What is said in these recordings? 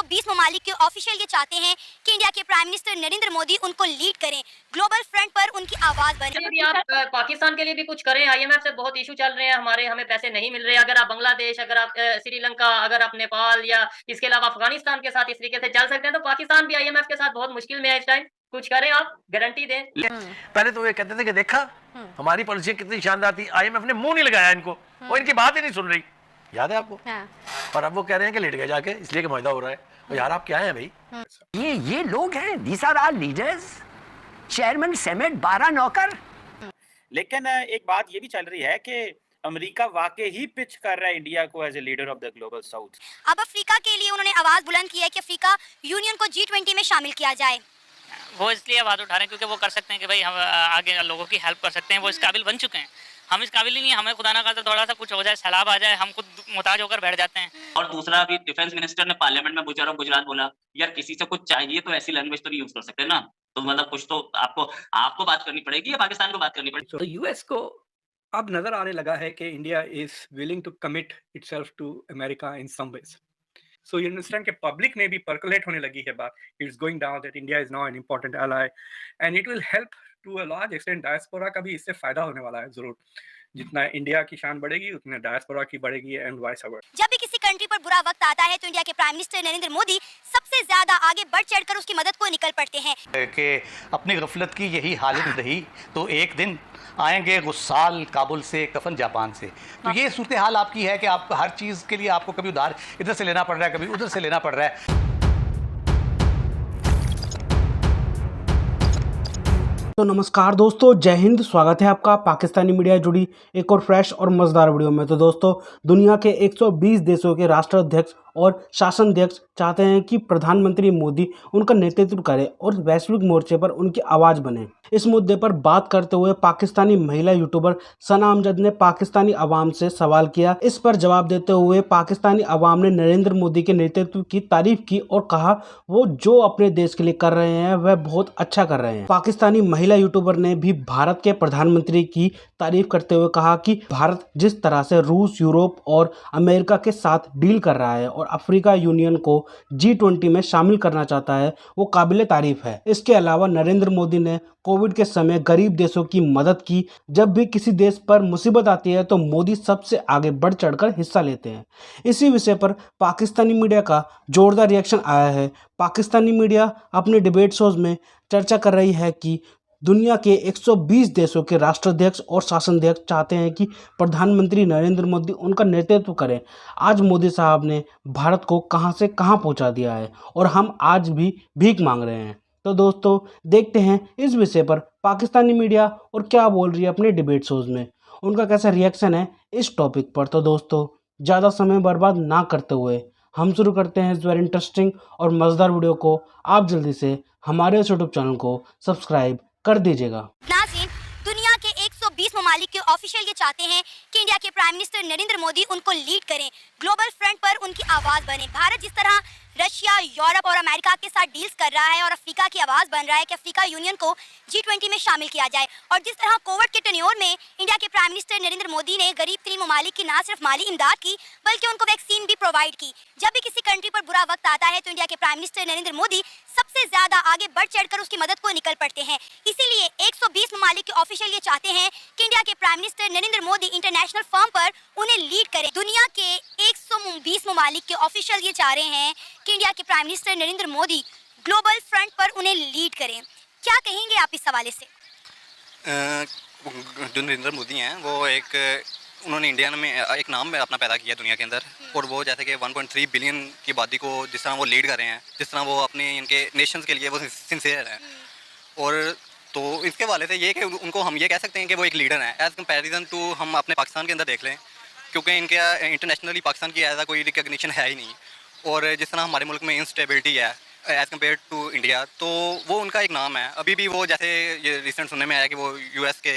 120 ममालिक के ऑफिशियल ये चाहते हैं कि इंडिया के प्राइम मिनिस्टर नरेंद्र मोदी उनको लीड करें, ग्लोबल फ्रंट पर उनकी आवाज बने। भी आप पाकिस्तान के लिए भी कुछ करें, आईएमएफ से बहुत इश्यू चल रहे हैं हमारे, हमें पैसे नहीं मिल रहे। अगर आप बांग्लादेश, अगर आप श्रीलंका, अगर आप नेपाल या इसके अलावा अफगानिस्तान के साथ इस तरीके से चल सकते हैं, तो पाकिस्तान भी आईएमएफ के साथ बहुत मुश्किल में है इस टाइम। कुछ करें, आप गारंटी दें। पहले तो ये कहते थे कि देखा हमारी पॉलिसी कितनी शानदार थी, आईएमएफ ने मुंह नहीं लगाया इनको, वो इनकी बात ही नहीं सुन रही, याद है आपको? और अब वो कह रहे हैं कि लेट गए जाके, इसलिए कि मुआहदा हो रहा है। तो यार आप क्या हैं भाई? ये लोग हैं, these are our leaders, chairman senate, 12 नौकर। लेकिन एक बात ये भी चल रही है कि अमेरिका वाकई ही पिच कर रहा है इंडिया को as a leader of the global south. अब अफ्रीका के लिए उन्होंने आवाज बुलंद की है कि अफ्रीका यूनियन को G20 में शामिल किया जाए। वो इसलिए आवाज़ उठा रहे हैं क्योंकि वो कर सकते हैं कि भाई हम आगे लोगों की हेल्प कर सकते हैं, वो इस काबिल बन चुके हैं। हम इस काबिल ही नहीं, हमें खुदा ना खास्ता थोड़ा सा कुछ हो जाए, सैलाब आ जाए, हम खुद मुहताज होकर बैठ जाते हैं। और दूसरा, अभी डिफेंस मिनिस्टर ने पार्लियामेंट में गुजरात बोला, यार किसी से कुछ चाहिए तो ऐसी लैंग्वेज तो नहीं यूज कर सकते ना, तो मतलब कुछ तो आपको बात करनी पड़ेगी या पाकिस्तान को बात करनी पड़ेगी। तो यूएस को अब नजर आने लगा है कि India is willing to commit itself to America in some ways. So you understand कि पब्लिक में भी पर्कुलेट होने लगी है बात, it's going down that India is now an important ally and it will help to a large extent. Diaspora का भी इससे फायदा होने वाला है जरूर, जितना इंडिया की शान बढ़ेगी उतने डायस्पोरा की बढ़ेगी एंड वाइस वर्सा। जब भी किसी कंट्री पर बुरा वक्त आता है तो इंडिया के प्राइम मिनिस्टर नरेंद्र मोदी सबसे ज्यादा आगे बढ़ चढ़कर उसकी मदद को निकल पड़ते हैं। कि अपनी गफलत की यही हालत रही तो एक दिन आएंगे गुस्साल काबुल से, कफन जापान से। तो ये सूरत हाल आपकी है कि आप हर चीज़ के लिए आपको कभी उधार इधर से लेना पड़ रहा है, कभी उधर से लेना पड़ रहा है। तो नमस्कार दोस्तों, जय हिंद। स्वागत है आपका पाकिस्तानी मीडिया जुड़ी एक और फ्रेश और मज़ेदार वीडियो में। तो दोस्तों, दुनिया के 120 देशों के राष्ट्राध्यक्ष और शासनाध्यक्ष चाहते हैं कि प्रधानमंत्री मोदी उनका नेतृत्व करें और वैश्विक मोर्चे पर उनकी आवाज़ बने। इस मुद्दे पर बात करते हुए पाकिस्तानी महिला यूट्यूबर सना अमजद ने पाकिस्तानी अवाम से सवाल किया। इस पर जवाब देते हुए पाकिस्तानी अवाम ने नरेंद्र मोदी के नेतृत्व की तारीफ की और कहा वो जो अपने देश के लिए कर रहे हैं वह बहुत अच्छा कर रहे हैं। पाकिस्तानी महिला यूट्यूबर ने भी भारत के प्रधानमंत्री की तारीफ करते हुए कहा कि भारत जिस तरह से रूस, यूरोप और अमेरिका के साथ डील कर रहा है और अफ्रीका यूनियन को G20 में शामिल करना चाहता है वो काबिले तारीफ है। इसके अलावा नरेंद्र मोदी ने कोविड के समय गरीब देशों की मदद की। जब भी किसी देश पर मुसीबत आती है तो मोदी सबसे आगे बढ़ चढ़कर हिस्सा लेते हैं। इसी विषय पर पाकिस्तानी मीडिया का जोरदार रिएक्शन आया है। पाकिस्तानी मीडिया अपने डिबेट शोज में चर्चा कर रही है कि दुनिया के 120 देशों के राष्ट्राध्यक्ष और शासनाध्यक्ष चाहते हैं कि प्रधानमंत्री नरेंद्र मोदी उनका नेतृत्व करें। आज मोदी साहब ने भारत को कहां से कहां पहुंचा दिया है और हम आज भी भीख मांग रहे हैं। तो दोस्तों, देखते हैं इस विषय पर पाकिस्तानी मीडिया और क्या बोल रही है अपने डिबेट शोज में, उनका कैसा रिएक्शन है इस टॉपिक पर। तो दोस्तों, ज़्यादा समय बर्बाद ना करते हुए हम शुरू करते हैं इस वेरी इंटरेस्टिंग और मज़ेदार वीडियो को। आप जल्दी से हमारे इस यूट्यूब चैनल को सब्सक्राइब कर दीजिएगा। नाज़रीन, दुनिया के 120 ममालिक के ऑफिशियल ये चाहते हैं कि इंडिया के प्राइम मिनिस्टर नरेंद्र मोदी उनको लीड करें, ग्लोबल फ्रंट पर उनकी आवाज बने। भारत जिस तरह रशिया, यूरोप और अमेरिका के साथ डील्स कर रहा है और अफ्रीका की आवाज बन रहा है कि अफ्रीका यूनियन को G20 में शामिल किया जाए, और जिस तरह कोविड के टेन्योर में इंडिया के प्राइम मिनिस्टर नरेंद्र मोदी ने गरीब तरीन ममालिक की ना सिर्फ माली इमदाद की बल्कि उनको वैक्सीन भी प्रोवाइड की। जब भी किसी कंट्री पर बुरा वक्त आता है तो इंडिया के प्राइम मिनिस्टर नरेंद्र मोदी सबसे ज्यादा आगे बढ़ चढ़कर उसकी मदद को निकल पड़ते हैं। इसीलिए 120 ममालिक के ऑफिशियल ये चाहते हैं कि इंडिया के prime minister Narendra Modi international form पर उन्हें लीड करें। दुनिया के 120 ममालिक के ऑफिशियल ये चाह रहे हैं कि इंडिया के prime minister Narendra Modi global front पर उन्हें लीड करें। क्या कहेंगे आप इस हवाले से? जो नरेंद्र मोदी हैं वो उन्होंने इंडिया में एक नाम अपना पैदा किया दुनिया के अंदर, और वो जैसे कि 1.3 बिलियन की आबादी को जिस तरह वो लीड कर रहे हैं, जिस तरह वो अपने इनके नेशंस के लिए वो सिंसियर हैं, और तो इसके हवाले से ये कि उनको हम ये कह सकते हैं कि वो एक लीडर हैं एज़ कंपैरिजन टू हम अपने पाकिस्तान के अंदर देख लें, क्योंकि इनके इंटरनेशनली पाकिस्तान की ऐसा कोई रिकग्निशन है ही नहीं। और जिस तरह हमारे मुल्क में इंस्टेबिलिटी है एज़ कम्पेयर टू इंडिया, तो वो उनका एक नाम है। अभी भी वो जैसे ये रिसेंट सुनने में आया कि वो US के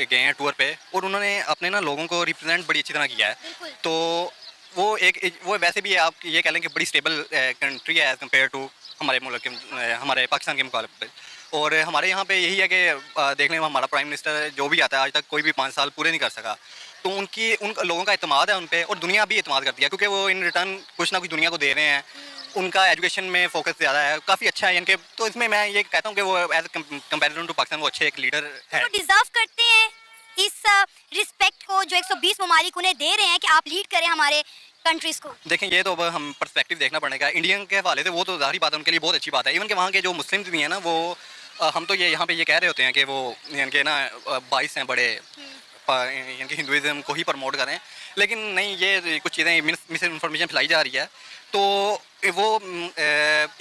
गए हैं टूर पे, और उन्होंने अपने ना लोगों को रिप्रेजेंट बड़ी अच्छी तरह किया है। तो वो वैसे भी आप ये कह लें कि बड़ी स्टेबल कंट्री है एज़ कम्पेयर टू हमारे मुल्क के, हमारे पाकिस्तान के मुकाबले पे। और हमारे यहाँ पे यही है कि देख लें, हमारा प्राइम मिनिस्टर जो भी आता है आज तक कोई भी 5 साल पूरे नहीं कर सका, तो उन लोगों का इत्मीनान है उन पर, और दुनिया भी इत्मीनान करती है क्योंकि वो इन रिटर्न कुछ ना कुछ दुनिया को दे रहे हैं। उनका एजुकेशन में फोकस ज़्यादा है, काफ़ी अच्छा है इनके। तो इसमें मैं ये कहता हूँ कि वो एज कंपैरिजन टू पाकिस्तान वो अच्छे एक लीडर है। वो डिजर्व करते हैं इस रिस्पेक्ट को जो 120 ममालिक उन्हें दे रहे हैं कि आप लीड करें हमारे कंट्रीज को। देखें, ये तो अब हम पर्सपेक्टिव देखना पड़ेगा इंडियन के हवाले से। वो तो ज़ाहिर बात है उनके लिए बहुत अच्छी बात है। इवन के वहाँ के जो मुस्लिम भी हैं ना, वो हम तो ये यहाँ पे ये कह रहे होते हैं कि वो इनके ना 22 हैं बड़े, इनके हिंदुज़म को ही प्रमोट करें, लेकिन नहीं, ये कुछ चीज़ें मिस इन्फॉर्मेशन फैलाई जा रही है। तो वो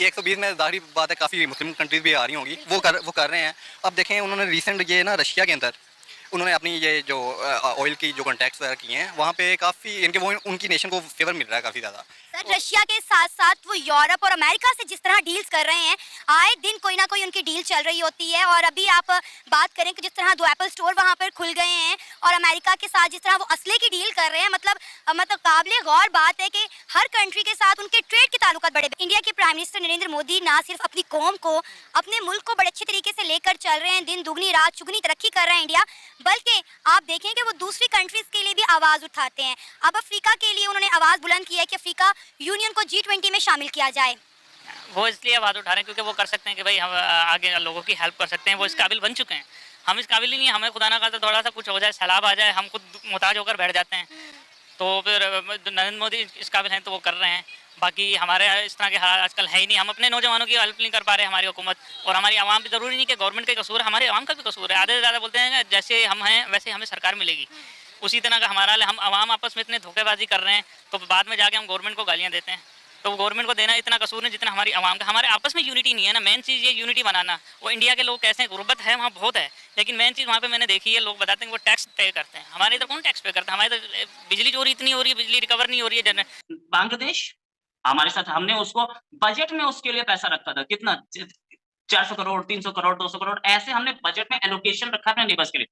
120 में ज़ाहिर बात है काफ़ी मुस्लिम कंट्रीज़ भी आ रही होंगी, वो कर रहे हैं। अब देखें, उन्होंने रिसेंट ये ना रशिया के अंदर उन्होंने अपनी ये जो ऑयल की जो कॉन्टैक्ट्स वगैरह किए हैं, वहाँ पे काफ़ी इनके वो उनकी नेशन को फेवर मिल रहा है काफ़ी ज़्यादा। सर, रशिया के साथ साथ वो यूरोप और अमेरिका से जिस तरह डील्स कर रहे हैं, आए दिन कोई ना कोई उनकी डील चल रही होती है। और अभी आप बात करें कि जिस तरह 2 एप्पल स्टोर वहाँ पर खुल गए हैं और अमेरिका के साथ जिस तरह वो असले की डील कर रहे हैं, मतलब काबिले गौर बात है कि हर कंट्री के साथ उनके ट्रेड के ताल्लुकात बड़े। इंडिया के प्राइम मिनिस्टर नरेंद्र मोदी ना सिर्फ अपनी कौम को, अपने मुल्क को बड़े अच्छे तरीके से लेकर चल रहे हैं, दिन दुगनी रात चुगनी तरक्की कर रहा है इंडिया, बल्कि आप देखें कि वो दूसरी कंट्रीज के लिए भी आवाज़ उठाते हैं। अब अफ्रीका के लिए उन्होंने आवाज़ बुलंद की है कि अफ्रीका यूनियन को G20 में शामिल किया जाए। वो इसलिए आवाज़ उठा रहे हैं क्योंकि वो कर सकते हैं कि भाई हम आगे लोगों की हेल्प कर सकते हैं, वो इस काबिल बन चुके हैं। हम इस काबिल ही नहीं, हमें खुदा ना खास्ता थोड़ा सा कुछ हो जाए, सैलाब आ जाए, हम खुद मुहताज होकर बैठ जाते हैं। तो फिर नरेंद्र मोदी इस काबिल हैं तो वो कर रहे हैं। बाकी हमारे इस तरह के हाल आजकल है ही नहीं, हम अपने नौजवानों की हेल्प नहीं कर पा रहे, हमारी हुकूमत और हमारी आवाम भी। ज़रूरी नहीं कि गवर्नमेंट का कसूर है, हमारे आवाम का भी कसूर है। आधे से ज़्यादा बोलते हैं जैसे हम हैं वैसे हमें सरकार मिलेगी, उसी तरह का हमारा हम आवाम आपस में इतने धोखेबाजी कर रहे हैं, तो बाद में जाके हम गवर्नमेंट को गालियाँ देते हैं। तो गवर्नमेंट को देना इतना कसूर नहीं जितना हमारी आवाम का। हमारे आपस में यूनिटी नहीं है ना, मेन चीज़ ये यूनिटी बनाना। वो इंडिया के लोग कैसे हैं, गुर्बत है वहाँ बहुत है, लेकिन मेन चीज़ वहाँ पे मैंने देखी है, लोग बताते हैं कि वो टैक्स पे करते हैं। हमारे इधर कौन टैक्स पे करता है? हमारे इधर बिजली चोरी इतनी हो रही है, बिजली रिकवर नहीं हो रही है। बांग्लादेश हमारे साथ, हमने उसको बजट में उसके लिए पैसा रखा था, कितना 400 करोड़, 300 करोड़, 200 करोड़, ऐसे हमने बजट में एलोकेशन रखा अपने नेबर्स के लिए,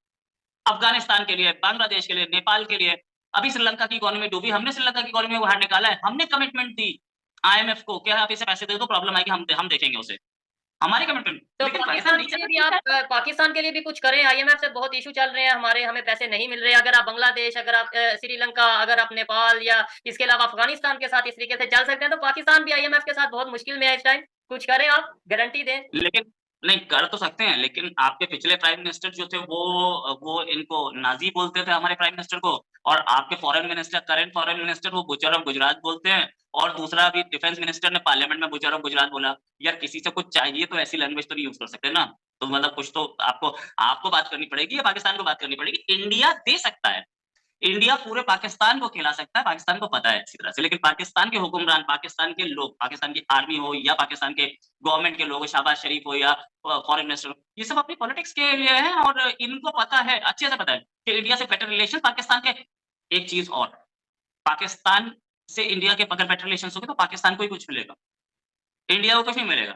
अफगानिस्तान के लिए, बांग्लादेश के लिए, नेपाल के लिए। अभी श्रीलंका की इकोनॉमी डूबी, हमने श्रीलंका की इकोनॉमी को बाहर निकाला है। हमने कमिटमेंट दी IMF को, क्या आप इसे पैसे दे दो, प्रॉब्लम आएगी, हम देखेंगे उसे, हमारी कमिटमेंट। तो लेकिन पाकिस्तान के लिए भी आप पाकिस्तान के लिए भी कुछ करें। IMF से बहुत इशू चल रहे हैं हमारे, हमें पैसे नहीं मिल रहे। अगर आप बांग्लादेश, अगर आप श्रीलंका, अगर आप नेपाल या इसके अलावा अफगानिस्तान के साथ इस तरीके से चल सकते हैं, तो पाकिस्तान भी IMF के साथ बहुत मुश्किल में है इस टाइम। कुछ करें, आप गारंटी दें। लेकिन नहीं कर तो सकते हैं, लेकिन आपके पिछले प्राइम मिनिस्टर जो थे वो इनको नाजी बोलते थे हमारे प्राइम मिनिस्टर को, और आपके foreign minister, current foreign minister, वो बुचर ऑफ गुजरात बोलते हैं। और दूसरा, अभी डिफेंस मिनिस्टर ने पार्लियामेंट में बुचर ऑफ गुजरात बोला। यार, किसी से कुछ चाहिए तो ऐसी लैंग्वेज तो नहीं यूज कर सकते ना। तो मतलब कुछ तो आपको बात करनी पड़ेगी या पाकिस्तान को बात करनी पड़ेगी। इंडिया दे सकता है, इंडिया पूरे पाकिस्तान को खिला सकता है, पाकिस्तान को पता है अच्छी तरह से, लेकिन पाकिस्तान के हुक्मरान, पाकिस्तान के लोग, पाकिस्तान की आर्मी हो या पाकिस्तान के गवर्नमेंट के लोग, शहबाज शरीफ हो या फॉरेन मिनिस्टर, ये सब अपनी पॉलिटिक्स के लिए है और इनको पता है, अच्छे से पता है कि इंडिया से बेटर रिलेशन पाकिस्तान के। एक चीज और, पाकिस्तान से इंडिया के अगर बेटर रिलेशन होंगे तो पाकिस्तान को ही कुछ मिलेगा, इंडिया को कुछ नहीं मिलेगा।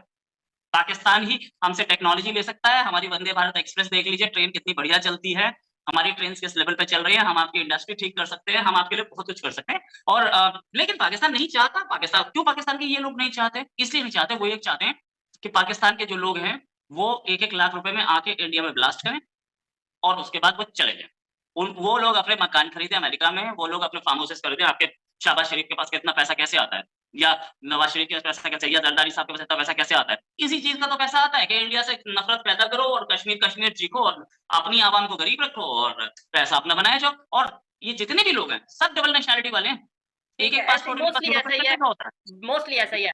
पाकिस्तान ही हमसे टेक्नोलॉजी ले सकता है। हमारी वंदे भारत एक्सप्रेस देख लीजिए, ट्रेन कितनी बढ़िया चलती है, हमारी ट्रेन किस लेवल पे चल रही है। हम आपकी इंडस्ट्री ठीक कर सकते हैं, हम आपके लिए बहुत कुछ कर सकते हैं। और लेकिन पाकिस्तान नहीं चाहता। क्यों पाकिस्तान के ये लोग नहीं चाहते? इसलिए नहीं चाहते, वो ये चाहते हैं कि पाकिस्तान के जो लोग हैं वो 1-1 लाख रुपए में आके इंडिया में ब्लास्ट करें और उसके बाद वो चले जाए। वो लोग अपने मकान खरीदे अमेरिका में, वो लोग अपने फार्म हाउसेस खरीदे। आपके शहबाज शरीफ के पास कितना पैसा कैसे आता है, या नवाज शरीफ के पास पैसा कैसे, या जरदारी साहब के पास इतना पैसा कैसे आता है? इसी चीज का तो पैसा आता है कि इंडिया से नफरत पैदा करो और कश्मीर चीखो और अपनी आवाम को गरीब रखो और पैसा अपना बनाया जाओ। और ये जितने भी लोग हैं सब डबल नेशनलिटी वाले हैं, एक-एक पासपोर्ट मोस्टली ऐसा ही है।